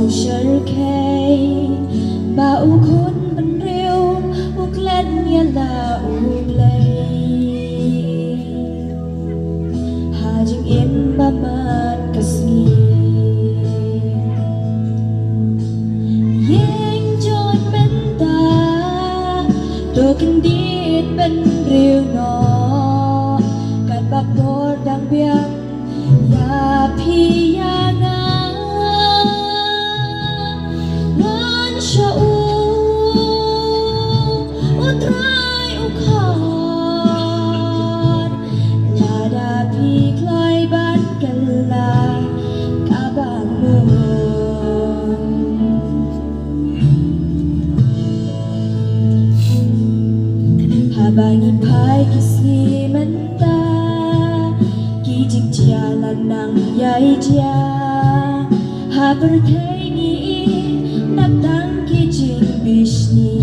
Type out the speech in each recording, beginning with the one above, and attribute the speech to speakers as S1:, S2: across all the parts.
S1: Sharkey ba u khôn bắn rêu u klen nia la u play ha jing in ba mat kasni yeng join men ta to kan dit ban rêu no kan ba bor dang biang ya phi ya nga cha u trai u khan la da pi klai ban kan la ka ba mo ha bangi pai kisi menta ki jik chia la nang yai chia ha per thai ni nap tang Bishni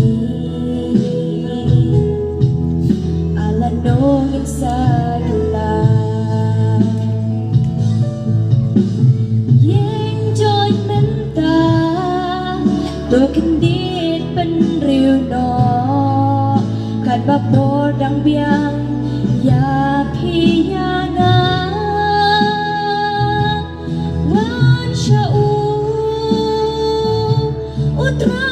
S1: ala nongin sa gala yeng join menta to kendit pen riu no kat ba por dang biang ya phi ya nga wan sha u tra